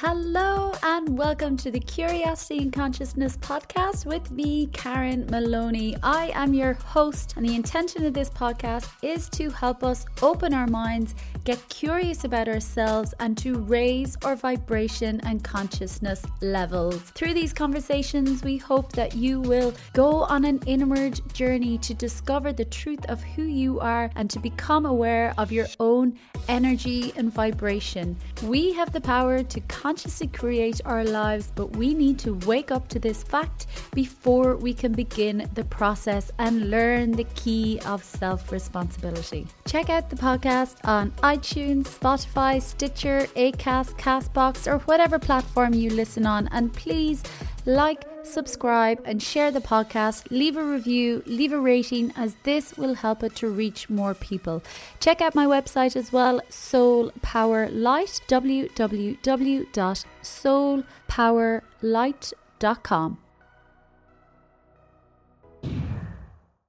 Hello and welcome to the Curiosity and Consciousness podcast with me, Karen Maloney. I am your host, and the intention of this podcast is to help us open our minds, get curious about ourselves, and to raise our vibration and consciousness levels. Through these conversations, we hope that you will go on an inward journey to discover the truth of who you are and to become aware of your own energy and vibration. We have the power to consciously create our lives, but we need to wake up to this fact before we can begin the process and learn the key of self-responsibility. Check out the podcast on iTunes, Spotify, Stitcher, Acast, Castbox, or whatever platform you listen on, and please like, subscribe, and share the podcast. Leave a review, leave a rating, as this will help it to reach more people. Check out my website as well, Soul Power Light, www.soulpowerlight.com.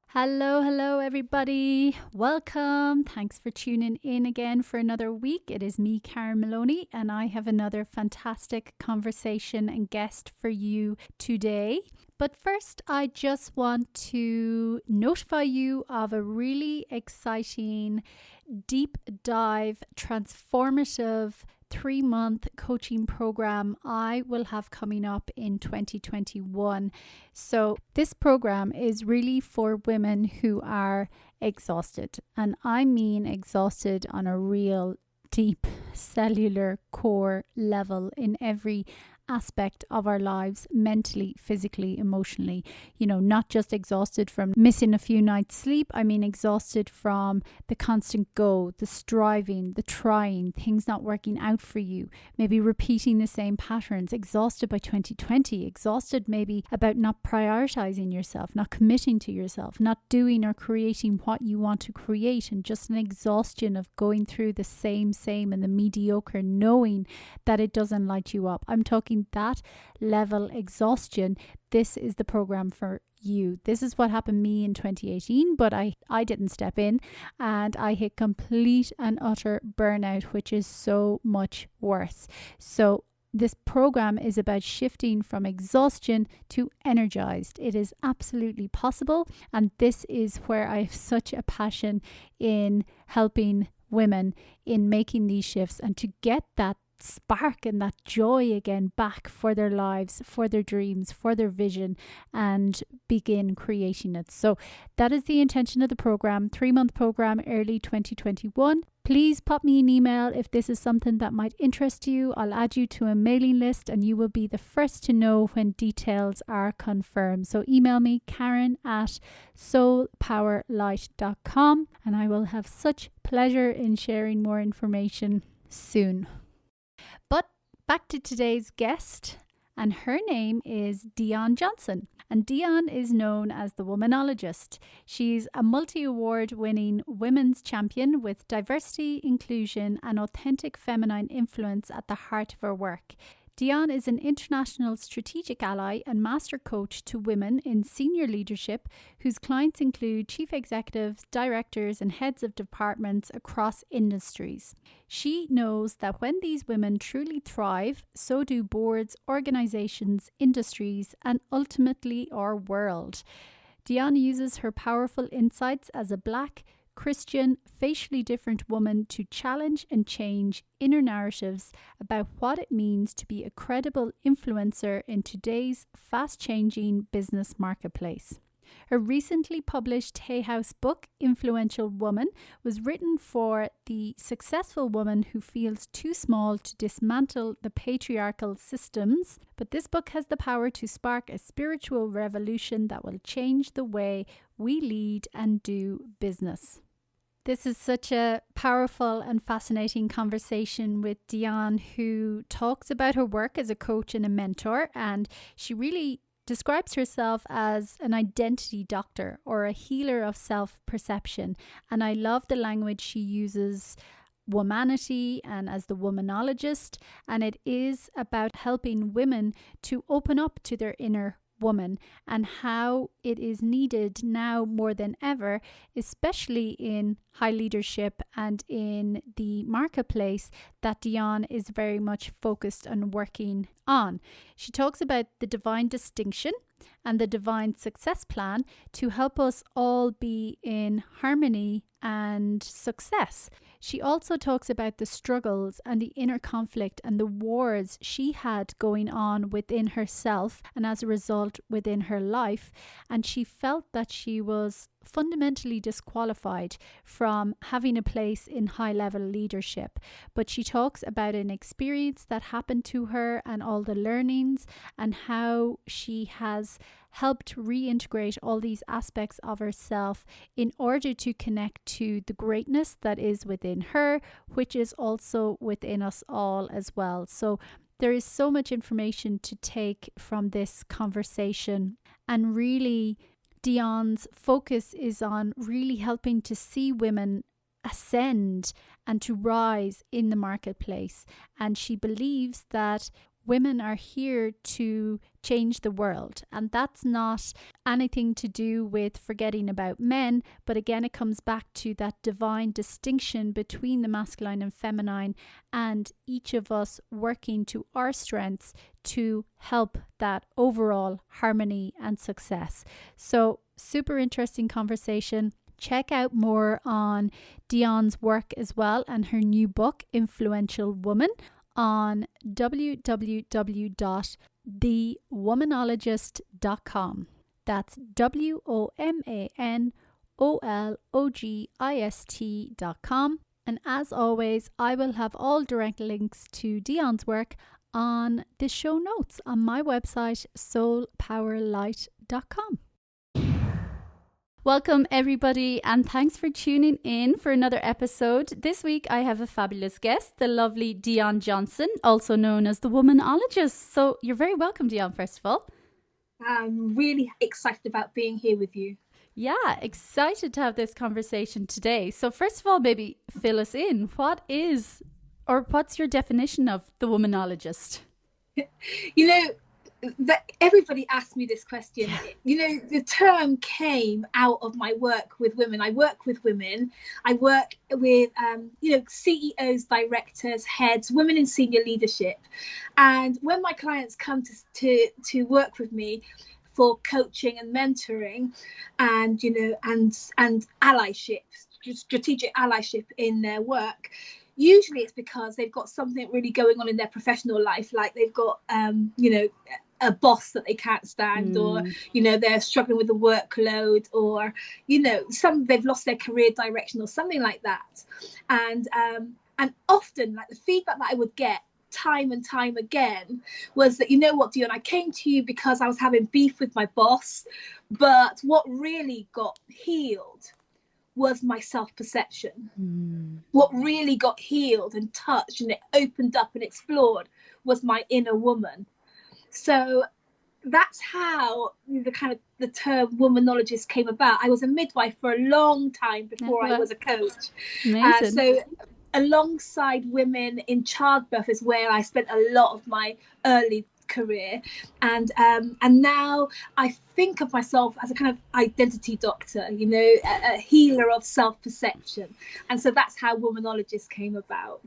Hello everybody. Welcome. Thanks for tuning in again for another week. It is me, Karen Maloney, and I have another fantastic conversation and guest for you today. But first, I just want to notify you of a really exciting, deep dive, transformative 3-month coaching program I will have coming up in 2021. So this program is really for women who are exhausted, and I mean exhausted on a real deep cellular core level in every aspect of our lives, mentally, physically, emotionally. Not just exhausted from missing a few nights sleep. I mean exhausted from the constant go, the striving, the trying, things not working out for you, maybe repeating the same patterns, exhausted by 2020, exhausted maybe about not prioritizing yourself, not committing to yourself, not doing or creating what you want to create, and just an exhaustion of going through the same and the mediocre, knowing that it doesn't light you up. I'm talking that level exhaustion. This is the program for you. This is what happened to me in 2018, but I didn't step in, and I hit complete and utter burnout, which is so much worse. So this program is about shifting from exhaustion to energized. It is absolutely possible, and this is where I have such a passion in helping women in making these shifts and to get that spark and that joy again back for their lives, for their dreams, for their vision, and begin creating it. So that is the intention of the program, 3-month program, early 2021. Please pop me an email if this is something that might interest you. I'll add you to a mailing list, and you will be the first to know when details are confirmed. So email me, Karen@soulpowerlight.com, and I will have such pleasure in sharing more information soon. But back to today's guest, and her name is Dion Johnson. And Dion is known as the Womanologist. She's a multi-award winning women's champion with diversity, inclusion, and authentic feminine influence at the heart of her work. Dion is an international strategic ally and master coach to women in senior leadership whose clients include chief executives, directors, and heads of departments across industries. She knows that when these women truly thrive, so do boards, organizations, industries, and ultimately our world. Dion uses her powerful insights as a Black, Christian, facially different woman to challenge and change inner narratives about what it means to be a credible influencer in today's fast-changing business marketplace. Her recently published Hay House book, Influential Woman, was written for the successful woman who feels too small to dismantle the patriarchal systems. But this book has the power to spark a spiritual revolution that will change the way we lead and do business. This is such a powerful and fascinating conversation with Dion, who talks about her work as a coach and a mentor, and she really describes herself as an identity doctor or a healer of self-perception. And I love the language she uses, womanity and as the womanologist. And it is about helping women to open up to their inner woman and how it is needed now more than ever, especially in high leadership and in the marketplace that Dion is very much focused on working on. She talks about the divine distinction and the divine success plan to help us all be in harmony and success. She also talks about the struggles and the inner conflict and the wars she had going on within herself and as a result within her life. And she felt that she was fundamentally disqualified from having a place in high level leadership. But she talks about an experience that happened to her and all the learnings and how she has helped reintegrate all these aspects of herself in order to connect to the greatness that is within her, which is also within us all as well. So there is so much information to take from this conversation, and really Dion's focus is on really helping to see women ascend and to rise in the marketplace. And she believes that women are here to change the world. And that's not anything to do with forgetting about men. But again, it comes back to that divine distinction between the masculine and feminine, and each of us working to our strengths to help that overall harmony and success. So super interesting conversation. Check out more on Dion's work as well and her new book, Influential Woman, on www.thewomanologist.com. That's WOMANOLOGIST.com. And as always, I will have all direct links to Dion's work on the show notes on my website, soulpowerlight.com. Welcome everybody, and thanks for tuning in for another episode. This week I have a fabulous guest, the lovely Dion Johnson, also known as the Womanologist. So you're very welcome, Dion, first of all. I'm really excited about being here with you. Yeah, excited to have this conversation today. So first of all, maybe fill us in. What's your definition of the Womanologist? You know, that everybody asked me this question. You know, the term came out of my work with women. I work with women. I work with CEOs, directors, heads, women in senior leadership. And when my clients come to work with me for coaching and mentoring and allyship, strategic allyship in their work, usually it's because they've got something really going on in their professional life, like they've got a boss that they can't stand, or they're struggling with the workload, or they've lost their career direction or something like that. And often, like, the feedback that I would get time and time again was that, you know what, Dion, I came to you because I was having beef with my boss, but what really got healed was my self-perception. What really got healed and touched and it opened up and explored was my inner woman. So that's how the term womanologist came about. I was a midwife for a long time before I was a coach. So alongside women in childbirth is where I spent a lot of my early career, and now I think of myself as a kind of identity doctor, a healer of self-perception, and so that's how womanologist came about.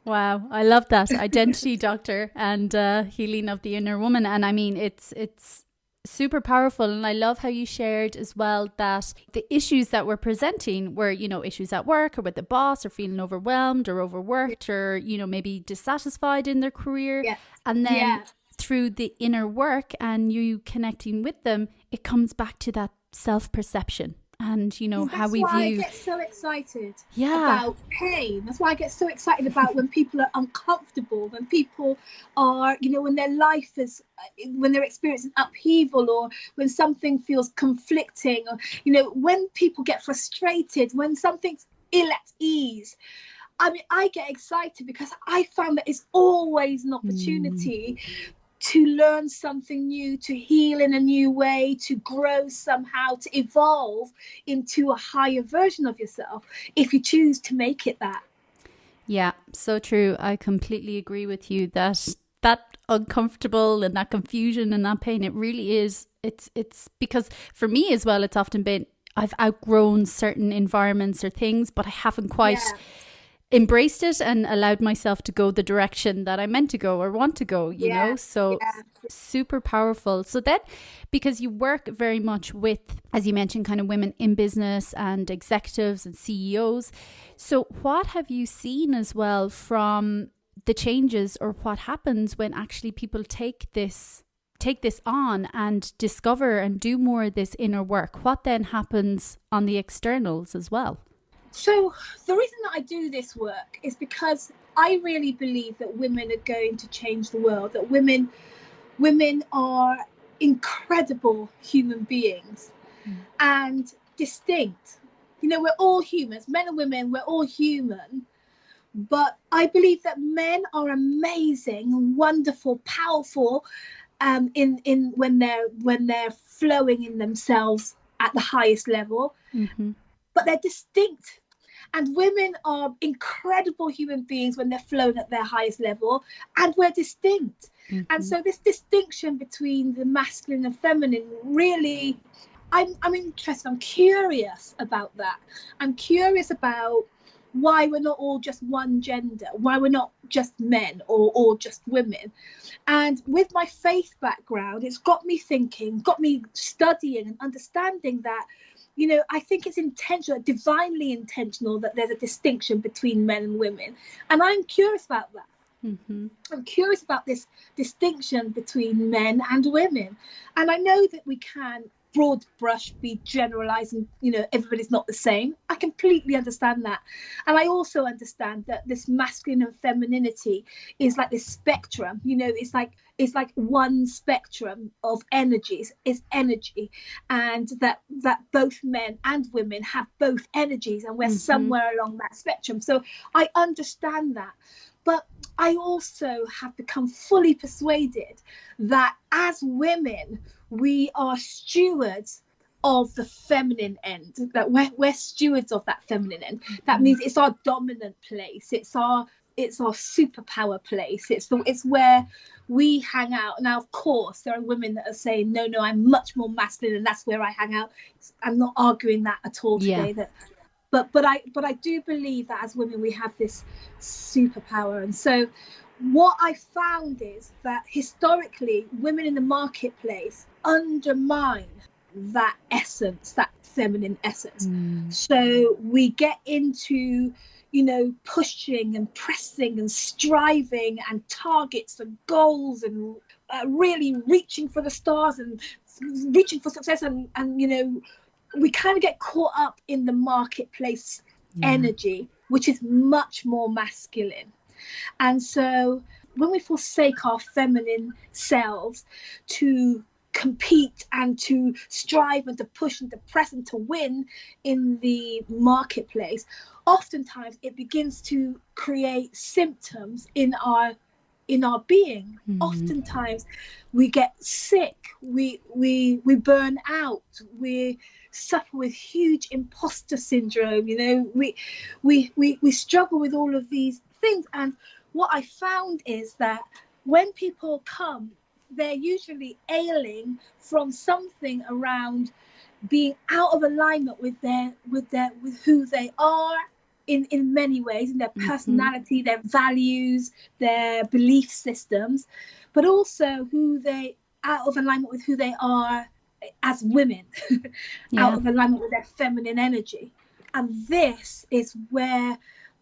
Wow, I love that. Identity doctor and healing of the inner woman. And I mean, it's super powerful. And I love how you shared as well that the issues that we're presenting were, issues at work or with the boss, or feeling overwhelmed or overworked, or, maybe dissatisfied in their career. Yeah. And then through the inner work and you connecting with them, it comes back to that self-perception. And how we view. That's why I get so excited about pain. That's why I get so excited about when people are uncomfortable, when people are, when their life is, when they're experiencing upheaval, or when something feels conflicting, or when people get frustrated, when something's ill at ease. I mean, I get excited because I found that it's always an opportunity to learn something new, to heal in a new way, to grow somehow, to evolve into a higher version of yourself, if you choose to make it that. Yeah, so true. I completely agree with you that that uncomfortable and that confusion and that pain. It really is. It's because for me as well, it's often been I've outgrown certain environments or things, but I haven't quite embraced it and allowed myself to go the direction that I meant to go or want to go, you know? So super powerful. So then, because you work very much with, as you mentioned, kind of women in business and executives and CEOs. So what have you seen as well from the changes, or what happens when actually people take this on and discover and do more of this inner work? What then happens on the externals as well? So the reason that I do this work is because I really believe that women are going to change the world, that women are incredible human beings and distinct. You know, we're all humans, men and women, we're all human. But I believe that men are amazing, wonderful, powerful, in when they're flowing in themselves at the highest level. But they're distinct. And women are incredible human beings when they're flown at their highest level, and we're distinct. And so this distinction between the masculine and feminine, really, I'm interested. I'm curious about that. I'm curious about why we're not all just one gender, why we're not just men or just women. And with my faith background, it's got me thinking, got me studying and understanding that, you know, I think it's intentional, divinely intentional, that there's a distinction between men and women. And I'm curious about that. I'm curious about this distinction between men and women. And I know that we can broad brush be generalizing, you know, everybody's not the same. I completely understand that. And I also understand that this masculine and femininity is like this spectrum, you know, it's like one spectrum of energies, is energy, and that both men and women have both energies, and we're somewhere along that spectrum. So I understand that. But I also have become fully persuaded that as women, we are stewards of the feminine end, that we're stewards of that feminine end. That means it's our dominant place. It's our superpower place. It's where we hang out. Now, of course, there are women that are saying, no, I'm much more masculine and that's where I hang out. I'm not arguing that at all today. But I do believe that as women we have this superpower. And so what I found is that historically women in the marketplace undermine that essence, that feminine essence. So we get into, you know, pushing and pressing and striving and targets and goals and really reaching for the stars and reaching for success, and you know, we kind of get caught up in the marketplace energy, which is much more masculine. And so when we forsake our feminine selves to compete and to strive and to push and to press and to win in the marketplace, oftentimes it begins to create symptoms in our being. Oftentimes we get sick, we burn out, we suffer with huge imposter syndrome, you know, we struggle with all of these things. And what I found is that when people come, they're usually ailing from something around being out of alignment with who they are in many ways, in their personality, their values, their belief systems, but also out of alignment with who they are as women, out of alignment with their feminine energy. And this is where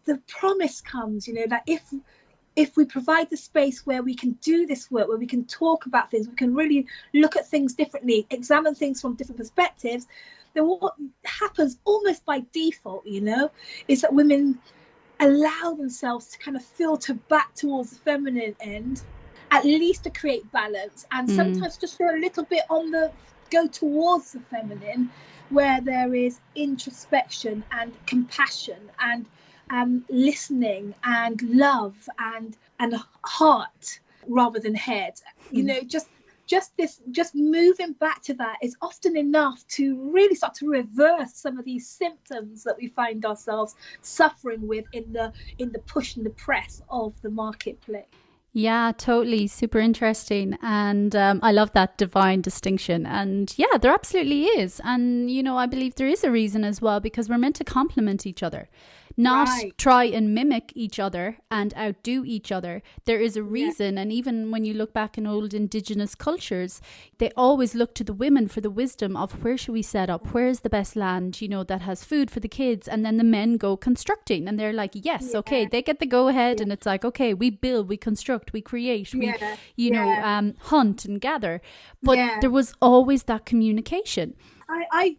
the promise comes, you know, that if we provide the space where we can do this work, where we can talk about things, we can really look at things differently, examine things from different perspectives, then what happens almost by default, you know, is that women allow themselves to kind of filter back towards the feminine end, at least to create balance, and sometimes just go a little bit go towards the feminine, where there is introspection and compassion and listening and love and heart rather than head. You know, just moving back to that is often enough to really start to reverse some of these symptoms that we find ourselves suffering with in the push and the press of the marketplace. Yeah, totally. Super interesting. And I love that divine distinction. And yeah, there absolutely is. And, I believe there is a reason as well, because we're meant to complement each other, not Right. try and mimic each other and outdo each other. There is a Yeah. reason. And even when you look back in old indigenous cultures, they always look to the women for the wisdom of where should we set up? Where's the best land, that has food for the kids? And then the men go constructing and they're like, yes, okay, Yeah. they get the go ahead. Yeah. And it's like, okay, we build, we construct, we create, we, Yeah. Yeah. hunt and gather. But Yeah. there was always that communication.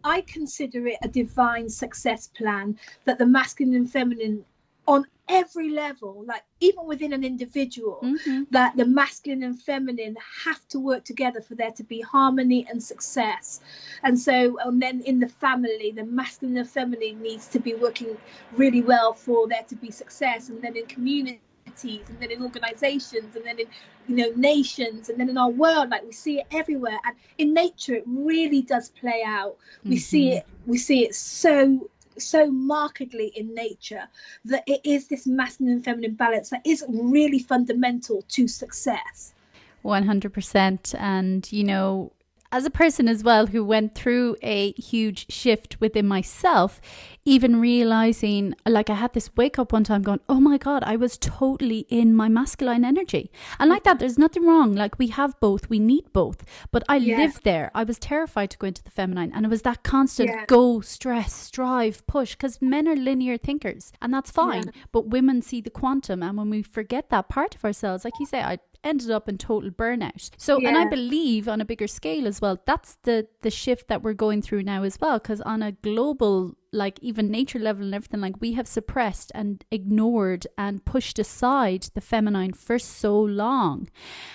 I consider it a divine success plan that the masculine and feminine on every level, like even within an individual, Mm-hmm. that the masculine and feminine have to work together for there to be harmony and success. And then in the family, the masculine and feminine needs to be working really well for there to be success. And then in community, and then in organizations, and then in nations, and then in our world, like we see it everywhere. And in nature it really does play out. We see it so markedly in nature, that it is this masculine and feminine balance that is really fundamental to success. 100%. And, as a person as well who went through a huge shift within myself, even realizing, like I had this wake up one time going, oh my God, I was totally in my masculine energy. And like that, there's nothing wrong. Like we have both, we need both. But I lived there. I was terrified to go into the feminine. And it was that constant go, stress, strive, push, because men are linear thinkers and that's fine. But women see the quantum. And when we forget that part of ourselves, like you say, I ended up in total burnout. So, and I believe on a bigger scale as well, that's the shift that we're going through now as well. Because on a global, like even nature level and everything, like we have suppressed and ignored and pushed aside the feminine for so long.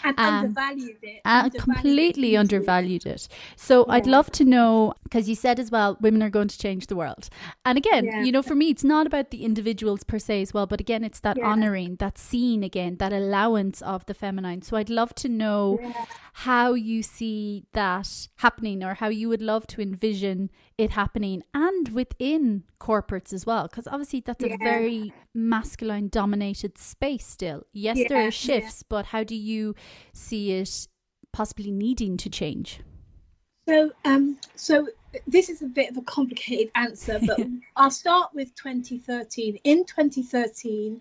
And undervalued it. Completely undervalued it. So I'd love to know, because you said as well, women are going to change the world. And again, for me, it's not about the individuals per se as well, but again, it's that honoring, that seeing again, that allowance of the feminine. So I'd love to know how you see that happening, or how you would love to envision it happening, and within corporates as well, because obviously that's a very masculine dominated space still. Yes, there are shifts, but how do you see it possibly needing to change? So this is a bit of a complicated answer, but I'll start with 2013. In 2013,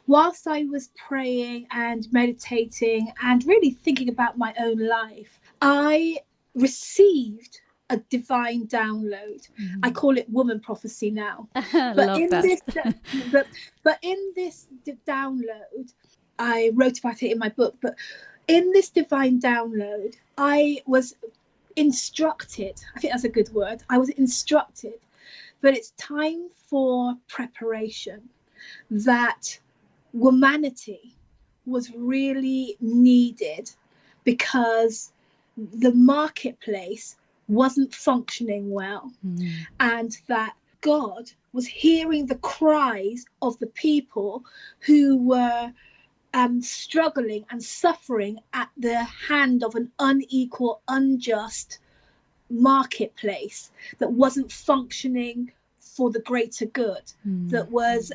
whilst I was praying and meditating and really thinking about my own life, I received a divine download. I call it woman prophecy now. But in this download, I wrote about it in my book, but in this divine download, I was instructed, I think that's a good word, I was instructed that it's time for preparation, that womanity was really needed because the marketplace wasn't functioning well, and that God was hearing the cries of the people who were struggling and suffering at the hand of an unequal, unjust marketplace that wasn't functioning for the greater good, that was,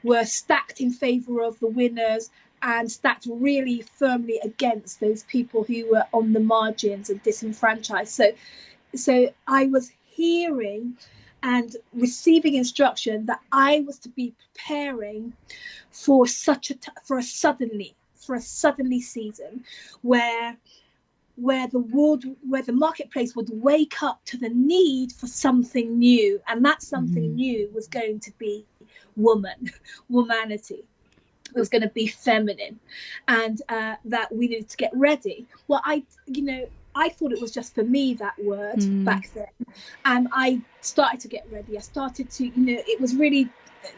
were stacked in favor of the winners and stacked really firmly against those people who were on the margins and disenfranchised. So I was hearing and receiving instruction that I was to be preparing for for a suddenly season where the marketplace would wake up to the need for something new, and that something new was going to be womanity. It was going to be feminine, and that we needed to get ready. Well, I thought it was just for me, that word, back then. And I started to get ready. I started to, it was really,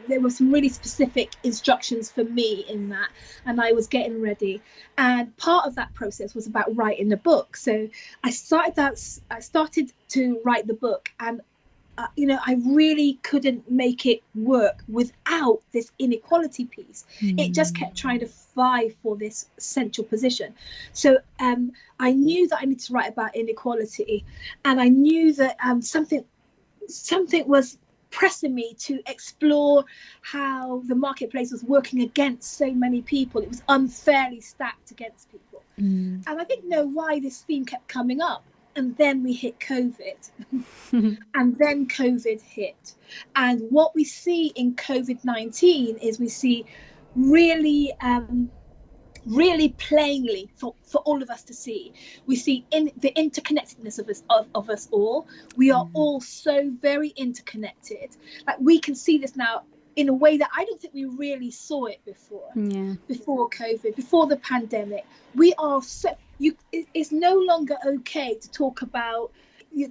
there were some really specific instructions for me in that. And I was getting ready. And part of that process was about writing the book. So I started to write the book, and I really couldn't make it work without this inequality piece. It just kept trying to vie for this central position. So I knew that I needed to write about inequality, and I knew that something was pressing me to explore how the marketplace was working against so many people. It was unfairly stacked against people. And I didn't know why this theme kept coming up. And then we hit COVID. And then COVID hit. And what we see in COVID-19 is we see really really plainly for all of us to see. We see in the interconnectedness of us all. We are all so very interconnected. Like, we can see this now in a way that I don't think we really saw it before. Before COVID, before the pandemic. We are so, it's no longer okay to talk about,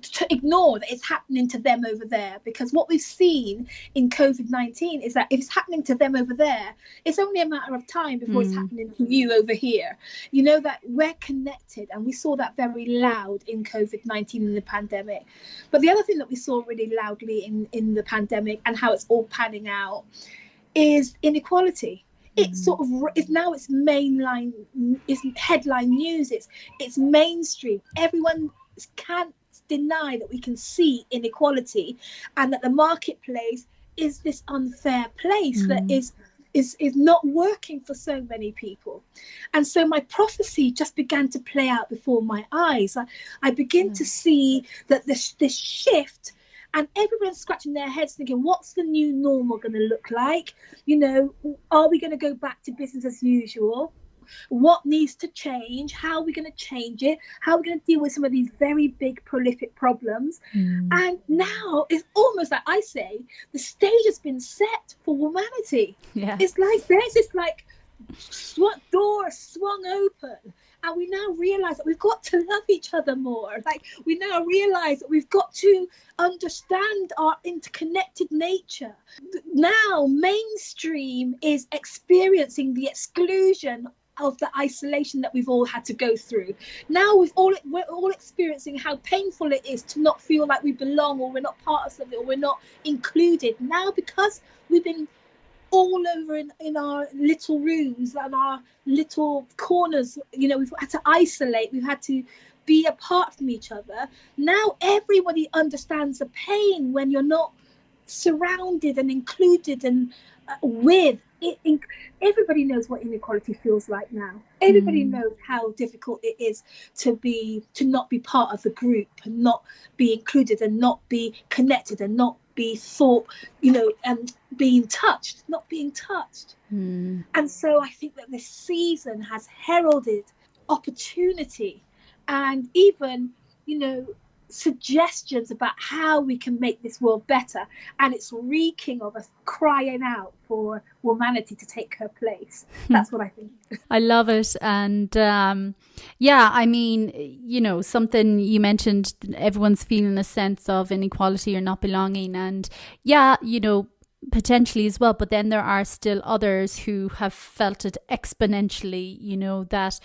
to ignore that it's happening to them over there, because what we've seen in COVID-19 is that if it's happening to them over there, it's only a matter of time before it's happening to you over here. You know, that we're connected, and we saw that very loud in COVID-19 in the pandemic. But the other thing that we saw really loudly in the pandemic, and how it's all panning out, is inequality. It's sort of, it's now, it's mainline, it's headline news, it's mainstream. Everyone can't deny that we can see inequality, and that the marketplace is this unfair place that is not working for so many people. And so my prophecy just began to play out before my eyes. I begin to see that this shift, and everyone's scratching their heads thinking, what's the new normal going to look like? You know, are we going to go back to business as usual? What needs to change? How are we going to change it? How are we going to deal with some of these very big, prolific problems? And now it's almost like, I say, the stage has been set for humanity. It's like there's this like door swung open, and we now realize that we've got to love each other more. Like, we now realize that we've got to understand our interconnected nature. Now mainstream is experiencing the exclusion of the isolation that we've all had to go through. Now we're all experiencing how painful it is to not feel like we belong, or we're not part of something, or we're not included. Now, because we've been all over in our little rooms and our little corners, you know, we've had to isolate, we've had to be apart from each other. Now everybody understands the pain when you're not surrounded and included and with it. Everybody knows what inequality feels like now. Everybody knows how difficult it is to not be part of the group, and not be included, and not be connected, and not be thought, you know, and not being touched. And so I think that this season has heralded opportunity, and even, you know, suggestions about how we can make this world better. And it's reeking of us crying out for humanity to take her place. That's what I think. I love it. And yeah, I mean, you know, something you mentioned, everyone's feeling a sense of inequality or not belonging. And yeah, you know, potentially as well, but then there are still others who have felt it exponentially, you know, that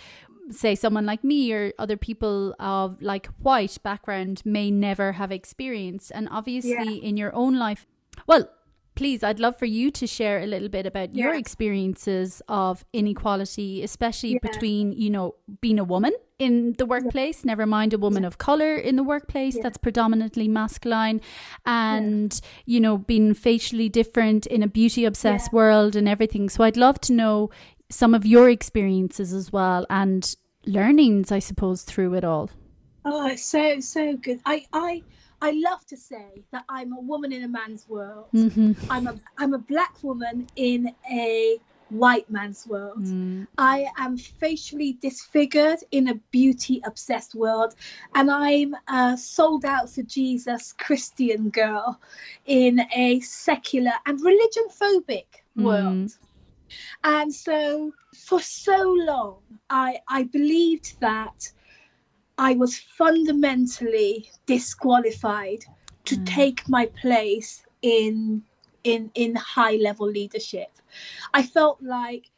say someone like me or other people of like white background may never have experienced. And obviously in your own life, well, please, I'd love for you to share a little bit about your experiences of inequality, especially between, you know, being a woman in the workplace, never mind a woman of color in the workplace that's predominantly masculine, and, you know, being facially different in a beauty obsessed world and everything. So I'd love to know some of your experiences as well, and learnings, I suppose, through it all. Oh, it's so good. I love to say that I'm a woman in a man's world. I'm a black woman in a white man's world. I am facially disfigured in a beauty obsessed world, and I'm a sold out for Jesus Christian girl in a secular and religion phobic world. And so for so long, I believed that I was fundamentally disqualified to take my place in high level leadership. I felt like,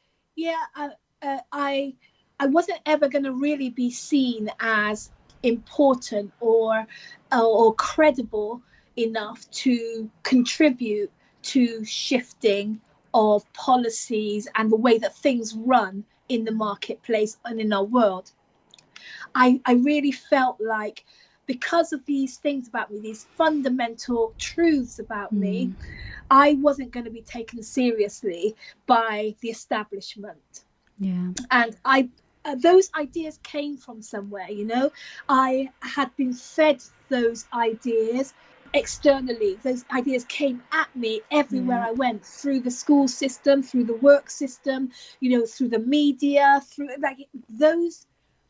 I wasn't ever going to really be seen as important or credible enough to contribute to shifting of policies and the way that things run in the marketplace and in our world. I really felt like, because of these things about me, these fundamental truths about me, I wasn't going to be taken seriously by the establishment. Yeah. And those ideas came from somewhere, I had been fed those ideas externally. Those ideas came at me everywhere I went, through the school system, through the work system, through the media, through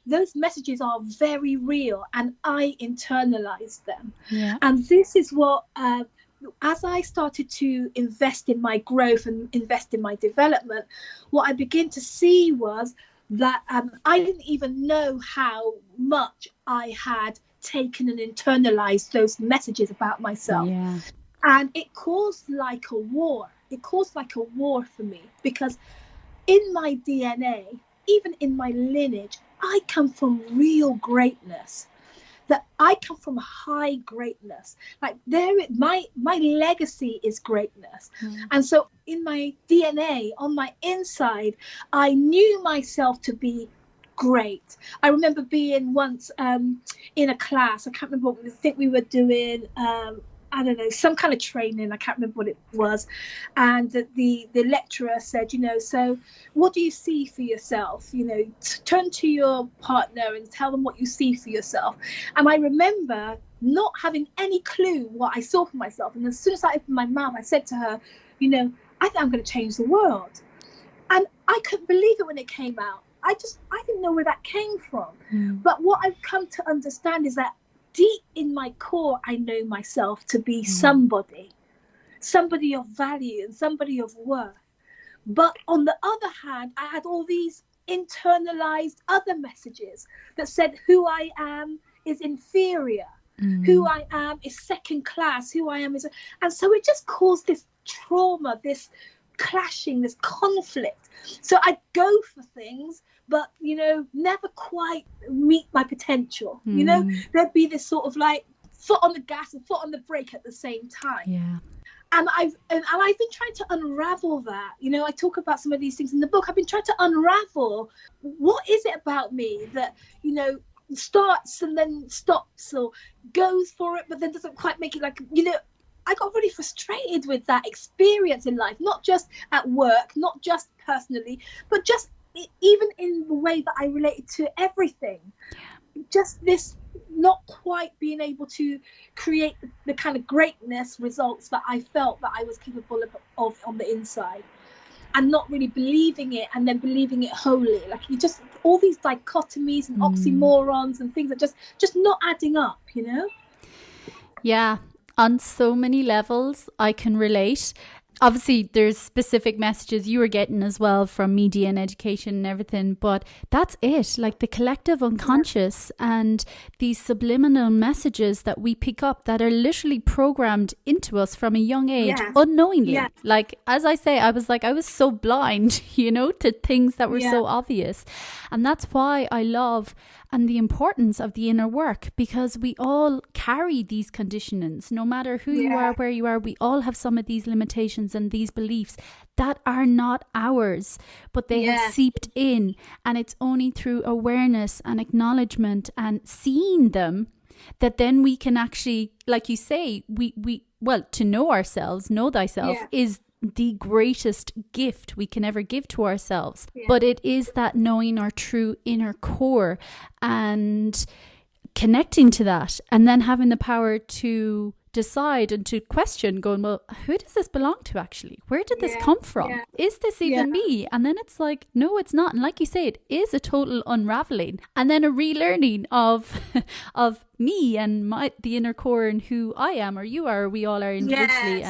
those messages are very real, and I internalized them. Yeah. And this is what, as I started to invest in my growth and invest in my development, what I began to see was that I didn't even know how much I had taken and internalized those messages about myself. Yeah. And it caused like a war. It caused like a war for me, because in my DNA, even in my lineage, I come from real greatness. That I come from high greatness. Like my legacy is greatness. And so in my DNA, on my inside, I knew myself to be great. I remember being once in a class. I can't remember what I think we were doing. I don't know, some kind of training. I can't remember what it was. And the lecturer said, so what do you see for yourself? Turn to your partner and tell them what you see for yourself. And I remember not having any clue what I saw for myself. And as soon as I opened my mouth, I said to her, I think I'm going to change the world. And I couldn't believe it when it came out. I didn't know where that came from. But what I've come to understand is that deep in my core, I know myself to be somebody of value and somebody of worth. But on the other hand, I had all these internalized other messages that said who I am is inferior, who I am is second class, who I am is... And so it just caused this trauma, this clashing, this conflict. So I'd go for things, but never quite meet my potential. There'd be this sort of like foot on the gas and foot on the brake at the same time. Yeah. And I've been trying to unravel that. I talk about some of these things in the book. I've been trying to unravel, what is it about me that starts and then stops, or goes for it but then doesn't quite make it. Like, I got really frustrated with that experience in life, not just at work, not just personally, but just even in the way that I related to everything. Just this not quite being able to create the kind of greatness results that I felt that I was capable of on the inside, and not really believing it, and then believing it wholly. Like, you just, all these dichotomies and oxymorons and things that just not adding up, Yeah. On so many levels, I can relate. Obviously, there's specific messages you were getting as well from media and education and everything, but that's it. Like, the collective unconscious and these subliminal messages that we pick up that are literally programmed into us from a young age, unknowingly. Yeah. Like, as I say, I was so blind, to things that were so obvious. And that's why I love and the importance of the inner work, because we all carry these conditionings. No matter who you are, where you are, we all have some of these limitations and these beliefs that are not ours, but they have seeped in. And it's only through awareness and acknowledgement and seeing them that then we can actually, like you say, well, to know ourselves, know thyself is the greatest gift we can ever give to ourselves. But it is that knowing our true inner core and connecting to that, and then having the power to decide and to question, going, well, who does this belong to actually? Where did this come from? Is this even me? And then it's like, no, it's not. And like you say, it is a total unraveling, and then a relearning of of me and the inner core and who I am, or you are, or we all are individually.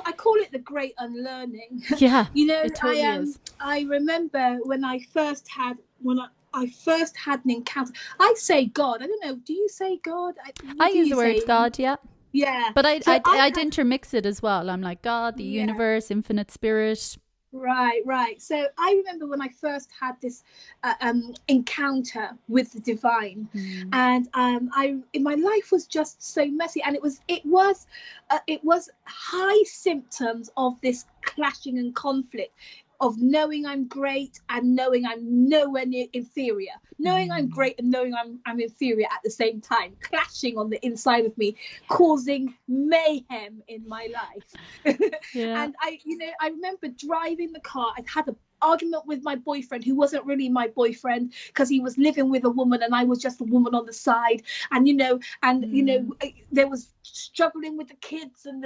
I call it the great unlearning. Yeah, it totally is. I remember when I first had an encounter. I say God. I don't know. Do you say God? I use the word God. Yeah. Yeah. But I'd intermix it as well. I'm like, God, the universe, infinite spirit. Right. So I remember when I first had this encounter with the divine, and my life was just so messy, and it was high symptoms of this clashing and conflict of knowing I'm great and knowing I'm nowhere near inferior, knowing I'm great and knowing I'm inferior at the same time, clashing on the inside of me, causing mayhem in my life. Yeah. And I remember driving the car. I'd had an argument with my boyfriend, who wasn't really my boyfriend, because he was living with a woman and I was just a woman on the side. And there was struggling with the kids, and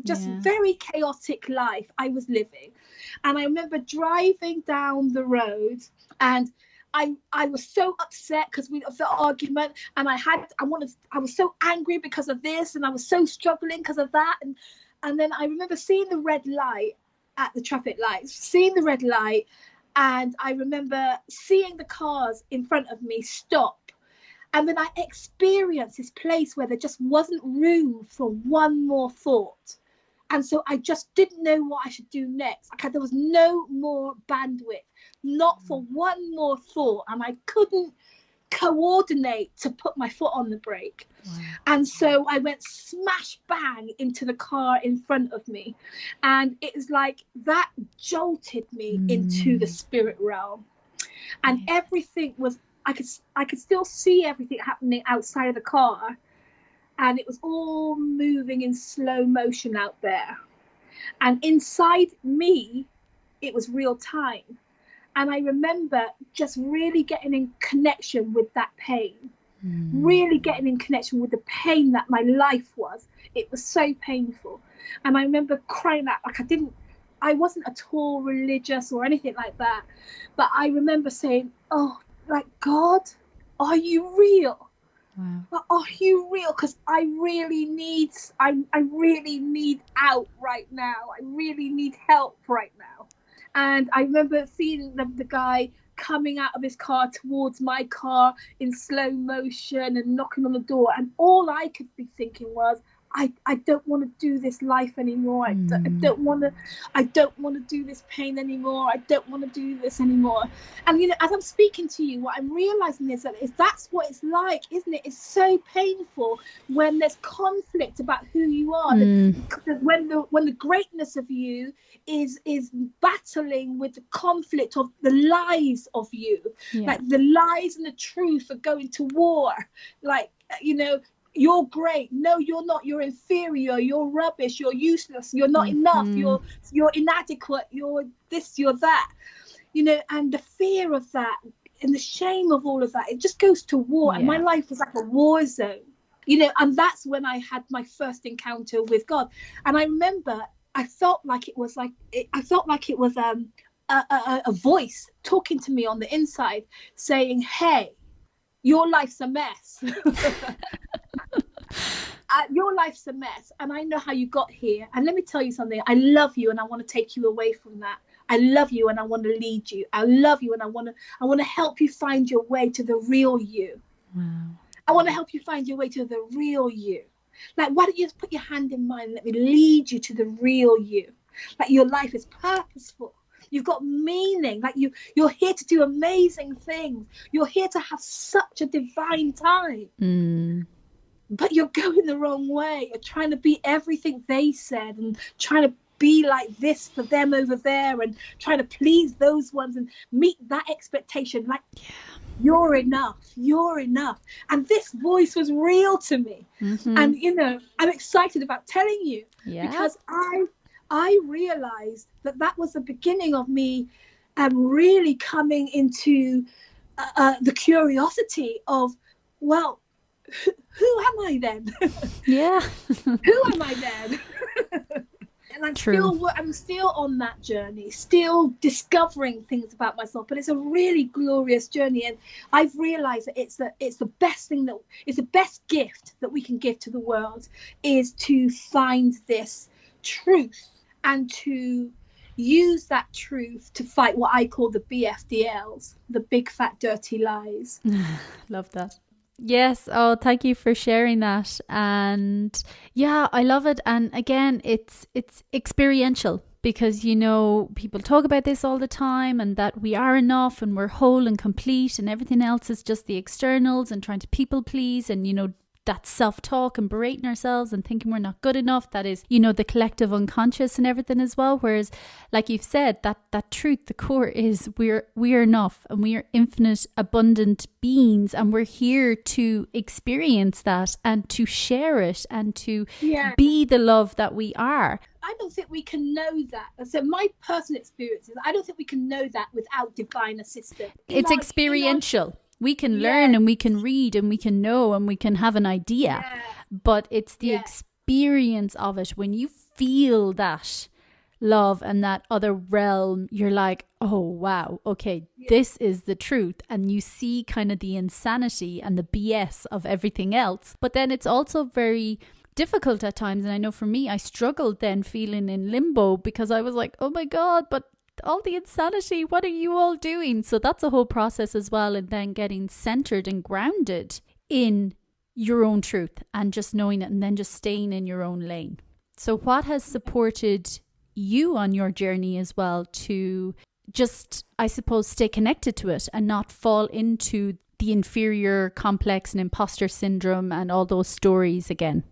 just very chaotic life I was living. And I remember driving down the road, and I was so upset because of the argument, and I was so angry because of this, and I was so struggling because of that. And then I remember seeing the red light at the traffic lights, and I remember seeing the cars in front of me stop. And then I experienced this place where there just wasn't room for one more thought. And so I just didn't know what I should do next. There was no more bandwidth, not for one more thought. And I couldn't coordinate to put my foot on the brake. Wow. And so I went smash bang into the car in front of me. And it was like that jolted me into the spirit realm. And everything was, I could still see everything happening outside of the car. And it was all moving in slow motion out there. And inside me, it was real time. And I remember just really getting in connection with that pain, really getting in connection with the pain that my life was. It was so painful. And I remember crying out, I wasn't at all religious or anything like that. But I remember saying, oh, like, God, are you real? Wow. Are you real? Because I really need out right now. I really need help right now. And I remember seeing the guy coming out of his car towards my car in slow motion and knocking on the door. And all I could be thinking was, I don't want to do this life anymore. I don't want to do this pain anymore. I don't want to do this anymore. And as I'm speaking to you, what I'm realizing is that's what it's like, isn't it? It's so painful when there's conflict about who you are. When the greatness of you is battling with the conflict of the lies of you. Like the lies and the truth are going to war. Like, you're great. No, you're not. You're inferior. You're rubbish. You're useless. You're not enough. You're inadequate. You're this, you're that. And the fear of that and the shame of all of that, it just goes to war. Yeah. And my life was like a war zone. And that's when I had my first encounter with God. And I remember I felt like it was a voice talking to me on the inside saying, hey, your life's a mess. Your life's a mess, and I know how you got here. And let me tell you something. I love you, and I want to take you away from that. I love you, and I want to lead you. I love you, and I want to help you find your way to the real you. Wow. I want to help you find your way to the real you. Like, why don't you just put your hand in mine and let me lead you to the real you? Like, your life is purposeful. You've got meaning. Like, you're here to do amazing things. You're here to have such a divine time. But you're going the wrong way. You're trying to be everything they said and trying to be like this for them over there and trying to please those ones and meet that expectation. Like, you're enough. You're enough. And this voice was real to me. And, I'm excited about telling you because I realized that was the beginning of me really coming into the curiosity of, well, who am I then? Yeah. Who am I then? And I'm still on that journey, still discovering things about myself. But it's a really glorious journey, and I've realised that it's the best thing it's the best gift that we can give to the world is to find this truth and to use that truth to fight what I call the BFDLs, the big fat dirty lies. Love that. Yes. Oh, thank you for sharing that. And yeah, I love it. And again, it's experiential because, people talk about this all the time and that we are enough and we're whole and complete and everything else is just the externals and trying to people please and, that self-talk and berating ourselves and thinking we're not good enough. That is, you know, the collective unconscious and everything as well. Whereas, like you've said, that truth, the core is we are enough, and we are infinite, abundant beings, and we're here to experience that and to share it and to be the love that we are. I don't think we can know that. So my personal experience is I don't think we can know that without divine assistance. It's experiential. We can learn and we can read and we can know and we can have an idea, but it's the experience of it. When you feel that love and that other realm, you're like, oh wow, okay, this is the truth. And you see kind of the insanity and the BS of everything else. But then it's also very difficult at times. And I know for me, I struggled then feeling in limbo, because I was like, oh my God, but all the insanity, what are you all doing? So that's a whole process as well. And then getting centered and grounded in your own truth and just knowing it, and then just staying in your own lane. So what has supported you on your journey as well to just, I suppose, stay connected to it and not fall into the inferior complex and imposter syndrome and all those stories again?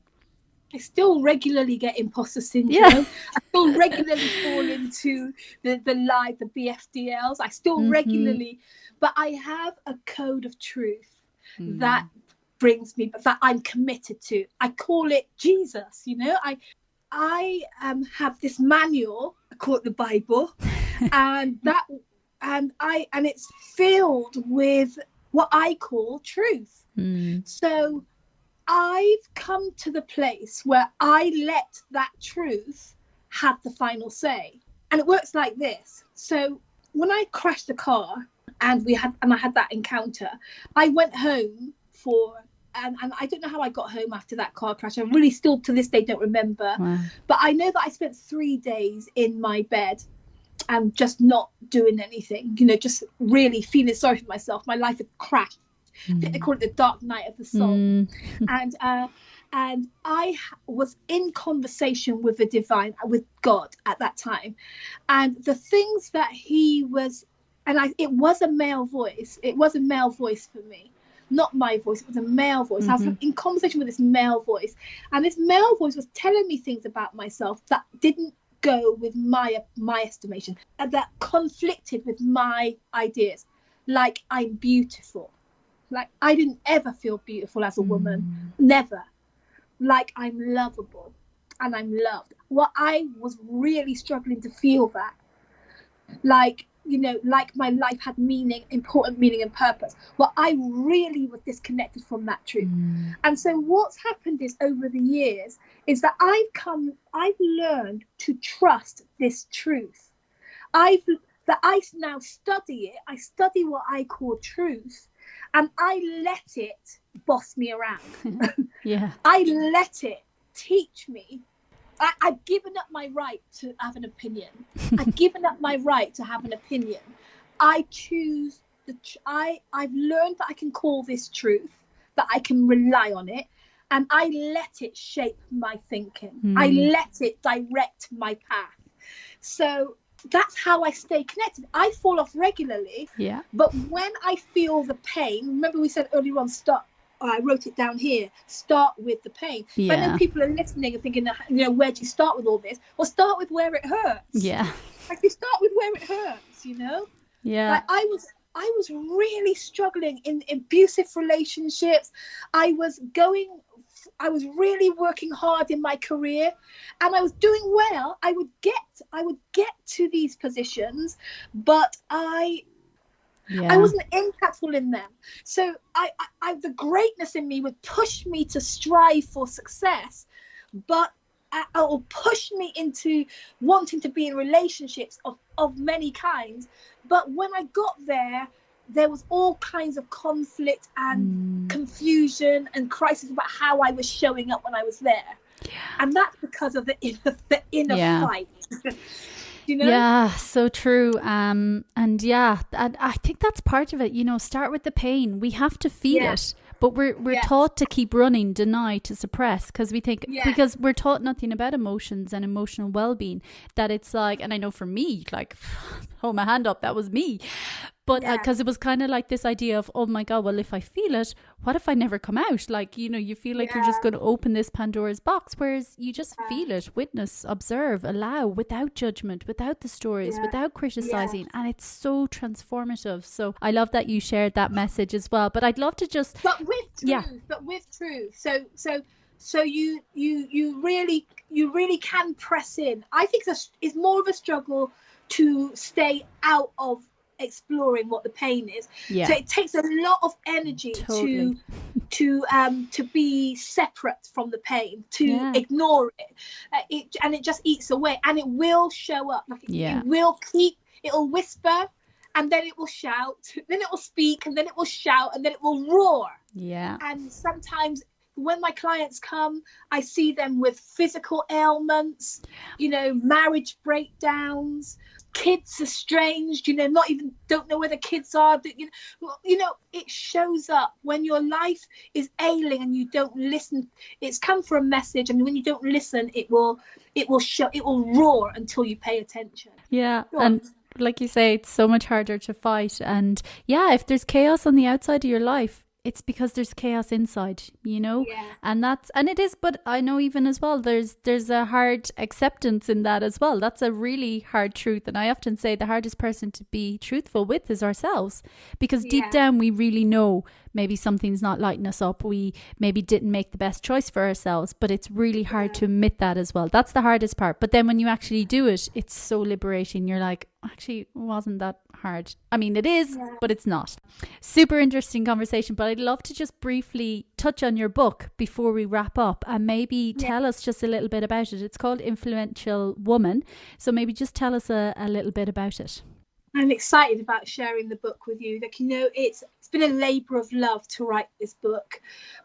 I still regularly get imposter syndrome. I still regularly fall into the lie, the BFDLs. I still regularly, but I have a code of truth that brings me, that I'm committed to. I call it Jesus. You know, I have this manual. I call it the Bible, and it's filled with what I call truth. So I've come to the place where I let that truth have the final say. And it works like this. So when I crashed the car and I had that encounter, I went home and I don't know how I got home after that car crash. I really still to this day don't remember. Wow. But I know that I spent 3 days in my bed and just not doing anything, you know, just really feeling sorry for myself. My life had crashed. They call it the dark night of the soul. And I was in conversation with the divine, with God at that time. And the things that he was, it was a male voice. It was a male voice for me. Not my voice, it was a male voice. I was in conversation with this male voice. And this male voice was telling me things about myself that didn't go with my estimation, and that conflicted with my ideas. Like, I'm beautiful. Like, I didn't ever feel beautiful as a woman. Never. Like, I'm lovable and I'm loved. Well, I was really struggling to feel that. Like, you know, like my life had meaning, important meaning and purpose. Well, I really was disconnected from that truth. And so what's happened is, over the years, is that I've learned to trust this truth. I now study it. I study what I call truth. And I let it boss me around. I let it teach me. I've given up my right to have an opinion. I've given up my right to have an opinion. I choose I've learned that I can call this truth, that I can rely on it, and I let it shape my thinking. I let it direct my path. So that's how I stay connected. I fall off regularly, but when I feel the pain, remember we said earlier on, I wrote it down here, start with the pain. But I know people are listening and thinking, you know, where do you start with all this? Well, start with where it hurts. Like, you start with where it hurts, you know? Like, I was really struggling in abusive relationships. I was really working hard in my career, and I was doing well. I would get to these positions, but I wasn't impactful in them. So the greatness in me would push me to strive for success, but it will push me into wanting to be in relationships of many kinds. But when I got there was all kinds of conflict and confusion and crisis about how I was showing up when I was there. And that's because of the inner fight. You know? Yeah, so true. And I think that's part of it. You know, start with the pain. We have to feel it. But we're taught to keep running, deny, to suppress, because we think, because we're taught nothing about emotions and emotional well-being, that it's like, and I know for me, like, hold my hand up, that was me. But because it was kind of like this idea of, oh my God, well, if I feel it, what if I never come out? Like, you know, you feel like you're just going to open this Pandora's box, whereas you just feel it, witness, observe, allow, without judgment, without the stories, without criticizing. And it's so transformative. So I love that you shared that message as well. But I'd love to just... But with truth. So you really can press in. I think it's more of a struggle to stay out of exploring what the pain is. So it takes a lot of energy to be separate from the pain, to ignore it, and it just eats away, and it will show up. Like it'll whisper, and then it will shout, then it will speak, and then it will shout, and then it will roar. And sometimes when my clients come, I see them with physical ailments, you know, marriage breakdowns, kids estranged, you know, don't know where the kids are. You know, it shows up when your life is ailing and you don't listen. It's come for a message, and when you don't listen, it will roar until you pay attention. And like you say, it's so much harder to fight. And if there's chaos on the outside of your life, it's because there's chaos inside, you know, and it is. But I know even as well, there's a hard acceptance in that as well. That's a really hard truth. And I often say the hardest person to be truthful with is ourselves, because deep down we really know maybe something's not lighting us up. We maybe didn't make the best choice for ourselves, but it's really hard to admit that as well. That's the hardest part. But then when you actually do it, it's so liberating. You're like, actually, it wasn't that hard. I mean, it is, but it's not. Super interesting conversation. But I'd love to just briefly touch on your book before we wrap up, and maybe tell us just a little bit about it. It's called Influential Woman. So maybe just tell us a little bit about it. I'm excited about sharing the book with you. Like, you know, it's been a labor of love to write this book,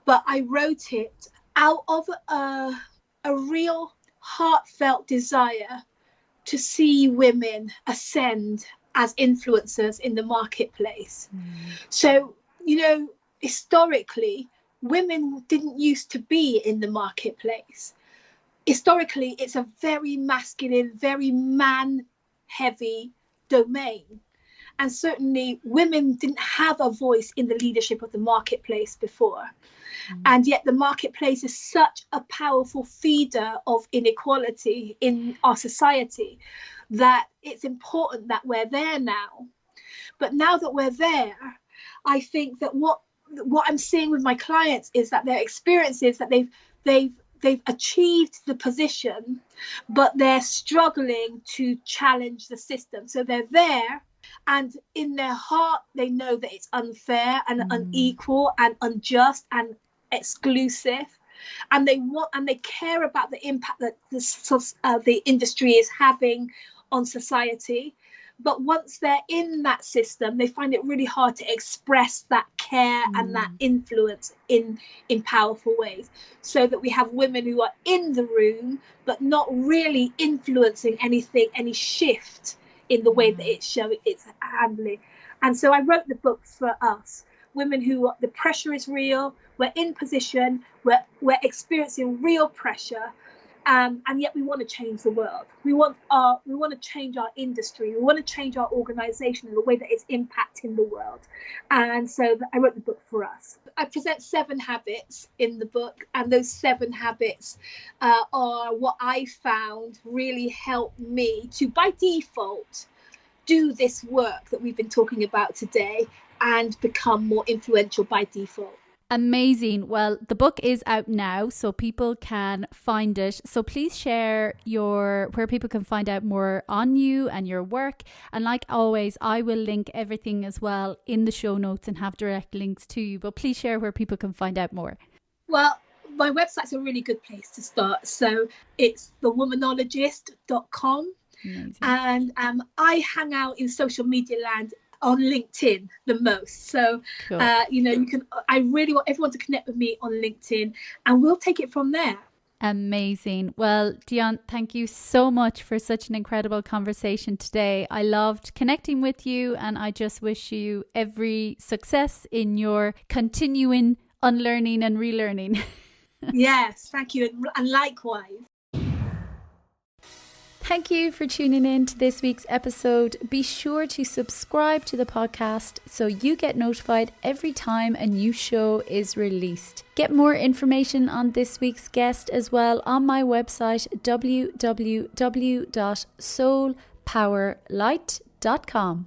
but I wrote it out of a real heartfelt desire to see women ascend as influencers in the marketplace. So, you know, historically, women didn't used to be in the marketplace. Historically, it's a very masculine, very man-heavy domain. And certainly women didn't have a voice in the leadership of the marketplace before. And yet the marketplace is such a powerful feeder of inequality in our society that it's important that we're there now. But now that we're there, I think that what I'm seeing with my clients is that their experience is that they've achieved the position, but they're struggling to challenge the system. So they're there, and in their heart, they know that it's unfair and unequal and unjust and exclusive, and they care about the impact that the industry is having on society. But once they're in that system, they find it really hard to express that care and that influence in powerful ways. So that we have women who are in the room, but not really influencing anything, any shift in the way that it's handling. And so I wrote the book for us, women who the pressure is real, we're in position, we're experiencing real pressure. And yet we want to change the world. We want to change our industry. We want to change our organization in the way that it's impacting the world. And so I wrote the book for us. I present 7 habits in the book, and those 7 habits are what I found really helped me to, by default, do this work that we've been talking about today and become more influential by default. Amazing. Well, the book is out now, so people can find it. So please share where people can find out more on you and your work. And like always, I will link everything as well in the show notes and have direct links to you. But please share where people can find out more. Well, my website's a really good place to start. So it's thewomanologist.com. Amazing. And I hang out in social media land on LinkedIn the most. So, cool. I really want everyone to connect with me on LinkedIn, and we'll take it from there. Amazing. Well, Dion, thank you so much for such an incredible conversation today. I loved connecting with you, and I just wish you every success in your continuing unlearning and relearning. Yes, thank you. And likewise. Thank you for tuning in to this week's episode. Be sure to subscribe to the podcast so you get notified every time a new show is released. Get more information on this week's guest as well on my website www.soulpowerlight.com.